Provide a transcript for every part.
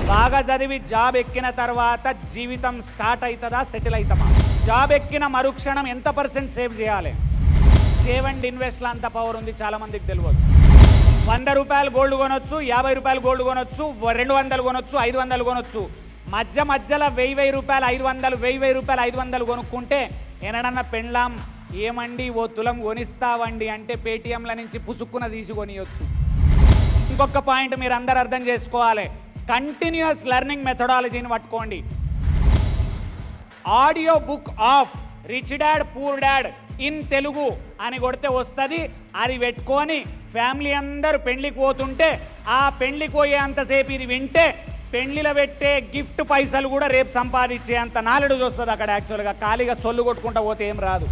బాగా చదివి జాబ్ ఎక్కిన తర్వాత జీవితం స్టార్ట్ అవుతుందా, సెటిల్ అవుతామా? జాబ్ ఎక్కిన మరుక్షణం ఎంత % సేవ్ చేయాలి? సేవ్ అండ్ ఇన్వెస్ట్లో అంత పవర్ ఉంది, చాలా మందికి తెలియదు. 100 రూపాయలు గోల్డ్ కొనొచ్చు, 50 రూపాయలు గోల్డ్ కొనొచ్చు, 200 కొనొచ్చు, 500 కొనొచ్చు. మధ్యలో 1000 రూపాయలు 500, 1000 రూపాయలు 500 కొనుక్కుంటే ఎనడన్న పెండ్లాం ఏమండి ఓ తులం కొనిస్తావండి అంటే పేటీఎంల నుంచి పుసుక్కున తీసి కొనియొచ్చు. ఇంకొక పాయింట్ మీరు అందరు అర్థం చేసుకోవాలి, కంటిన్యూస్ లెర్నింగ్ మెథడాలజీని పట్టుకోండి. Audio book of rich dad poor dad in Telugu అని కొడితే వస్తుంది. అది పెట్టుకొని ఫ్యామిలీ అందరూ పెళ్లికి పోతుంటే ఆ పెళ్లికి పోయేంతసేపు ఇది వింటే పెళ్లిలో పెట్టే గిఫ్ట్ పైసలు కూడా రేపు సంపాదించే అంత నాలెడ్జ్ వస్తుంది అక్కడ. యాక్చువల్గా ఖాళీగా సొల్లు కొట్టుకుంటా పోతే ఏం రాదు.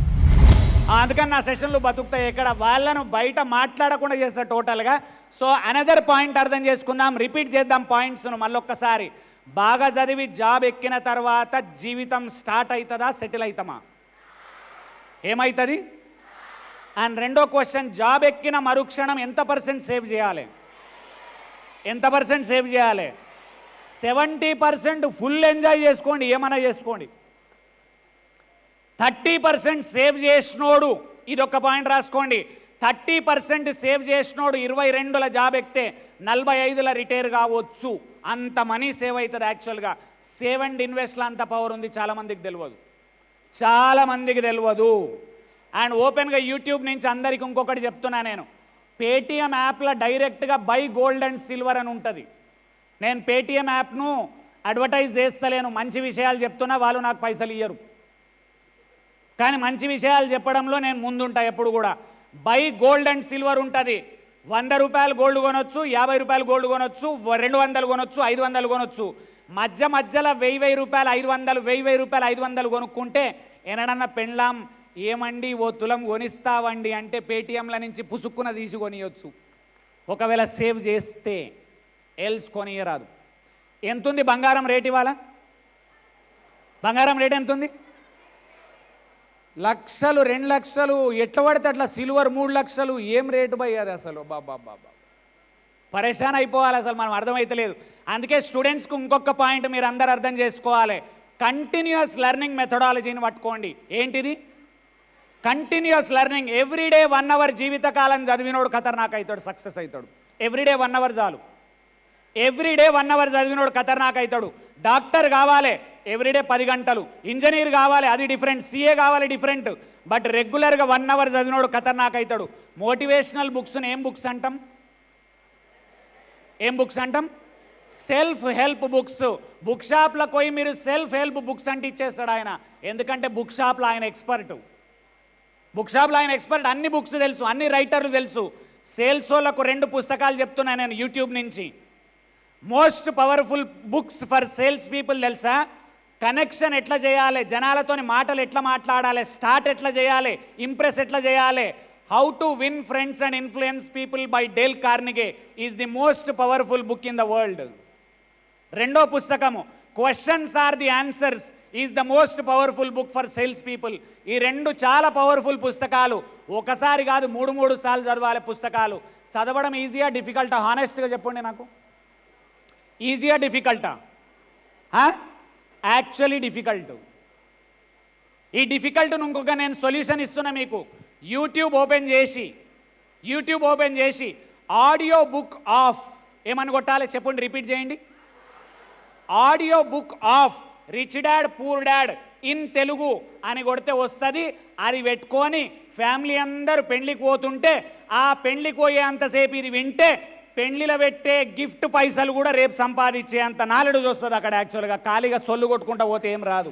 అందుకని నా సెషన్లు బతుకుతాయి ఎక్కడ వాళ్ళను బయట మాట్లాడకుండా చేస్తా టోటల్గా. సో అనదర్ పాయింట్ అర్థం చేసుకుందాం, రిపీట్ చేద్దాం పాయింట్స్ను మళ్ళొక్కసారి. బాగా చదివి జాబ్ ఎక్కిన తర్వాత జీవితం స్టార్ట్ అవుతుందా, సెటిల్ అవుతామా? ఏమవుతుంది? అండ్ రెండో క్వశ్చన్, జాబ్ ఎక్కిన మరుక్షణం ఎంత % సేవ్ చేయాలి? ఎంత % సేవ్ చేయాలి? 70% ఫుల్ ఎంజాయ్ చేసుకోండి, ఏమైనా చేసుకోండి. 30% సేవ్ చేసినోడు, ఇది ఒక పాయింట్ రాసుకోండి, 30% సేవ్ చేసినోడు 22ల జాబ్ ఎక్కితే 45ల రిటైర్ కావచ్చు. అంత మనీ సేవ్ అవుతుంది యాక్చువల్గా. సేవ్ అండ్ ఇన్వెస్ట్లో అంత పవర్ ఉంది, చాలామందికి తెలియదు, చాలామందికి తెలియదు. అండ్ ఓపెన్గా యూట్యూబ్ నుంచి అందరికి ఇంకొకటి చెప్తున్నా నేను, పేటీఎం యాప్లో డైరెక్ట్గా బై గోల్డ్ అండ్ సిల్వర్ అని ఉంటుంది. నేను పేటీఎం యాప్ను అడ్వర్టైజ్ చేస్తలేను, మంచి విషయాలు చెప్తున్నా, వాళ్ళు నాకు పైసలు ఇయ్యరు. కానీ మంచి విషయాలు చెప్పడంలో నేను ముందుంటా ఎప్పుడు కూడా. బై గోల్డ్ అండ్ సిల్వర్ ఉంటుంది. 100 రూపాయలు గోల్డ్ కొనొచ్చు, 50 రూపాయలు గోల్డ్ కొనొచ్చు, 200 కొనొచ్చు, 500 కొనొచ్చు. మధ్యలో 1000 రూపాయలు 500, 1000 రూపాయలు 500 కొనుక్కుంటే ఎనడన్న పెండ్లాం ఏమండి ఓ తులం కొనిస్తావండి అంటే పేటీఎంల నుంచి పుసుక్కున తీసి కొనియొచ్చు, ఒకవేళ సేవ్ చేస్తే. ఎల్స్ కొనియరాదు. ఎంతుంది బంగారం రేట్ ఇవాళ? బంగారం రేట్ ఎంతుంది? లక్షలు, 2 లక్షలు, ఎట్లా పడితే అట్లా. సిల్వర్ 3 లక్షలు, ఏం రేటు పోయి అది అసలు. బాబా పరేషాన్ అయిపోవాలి అసలు, మనం అర్థమైతలేదు. అందుకే స్టూడెంట్స్కి ఇంకొక పాయింట్ మీరు అందరు అర్థం చేసుకోవాలి, కంటిన్యూస్ లెర్నింగ్ మెథడాలజీని పట్టుకోండి. ఏంటిది? Continuous learning. ఎవ్రీడే 1 అవర్ జీవితకాలం చదివినోడు ఖతర్నాక్ అవుతాడు, సక్సెస్ అవుతాడు. ఎవ్రీడే 1 అవర్ చాలు. ఎవ్రీడే 1 అవర్ చదివినోడు ఖతర్నాక్ అవుతాడు. డాక్టర్ కావాలి ఎవ్రీడే 10 గంటలు, ఇంజనీర్ కావాలి అది డిఫరెంట్, సిఏ కావాలి డిఫరెంట్. బట్ రెగ్యులర్గా 1 అవర్ చదివినోడు ఖతర్నాక్ అవుతాడు. మోటివేషనల్ బుక్స్ని ఏం బుక్స్ అంటాం? ఏం బుక్స్ అంటాం? Self help books. బుక్ షాప్లో పోయి మీరు సెల్ఫ్ హెల్ప్ బుక్స్ అంటే ఇచ్చేస్తాడు ఆయన, ఎందుకంటే బుక్ షాప్లో ఆయన ఎక్స్పర్ట్. బుక్ షాప్లో ఆయన ఎక్స్పర్ట్, అన్ని బుక్స్ తెలుసు, అన్ని రైటర్లు తెలుసు. సేల్స్ వాళ్ళకు 2 పుస్తకాలు చెప్తున్నాను నేను యూట్యూబ్ నుంచి. Most powerful books for sales people తెలుసా? కనెక్షన్ ఎట్లా చేయాలి, జనాలతోని మాటలు ఎట్లా మాట్లాడాలి, స్టార్ట్ ఎట్లా చేయాలి, ఇంప్రెస్ ఎట్లా చేయాలి, how to win friends and influence people by Dale Carnegie is the most powerful book in the world. రెండో పుస్తకము questions are the answers is the most powerful book for sales people. ఈ 2 చాలా powerful పుస్తకాలు. ఒకసారి కాదు 3 సార్లు చదవాలి పుస్తకాలు. చదవడం ఈజీయా డిఫికల్టా? హానెస్ట్గా చెప్పండి నాకు. ఈజీయా డిఫికల్టా? Actually difficult. ఈ డిఫికల్ట్ను ఇంకొక నేను సొల్యూషన్ ఇస్తున్నా మీకు. యూట్యూబ్ ఓపెన్ చేసి ఆడియో బుక్ ఆఫ్ ఏమని కొట్టాలి చెప్పండి, రిపీట్ చేయండి. Audio book of rich dad poor dad in Telugu అని కొడితే వస్తుంది. అది పెట్టుకొని ఫ్యామిలీ అందరూ పెళ్లికి పోతుంటే ఆ పెళ్లికి పోయేంతసేపు ఇది వింటే పెళ్లిలో పెట్టే గిఫ్ట్ పైసలు కూడా రేపు సంపాదించే అంత నాలెడ్జ్ వస్తుంది అక్కడ. యాక్చువల్గా ఖాళీగా సొల్లు కొట్టుకుంటా పోతే ఏం రాదు.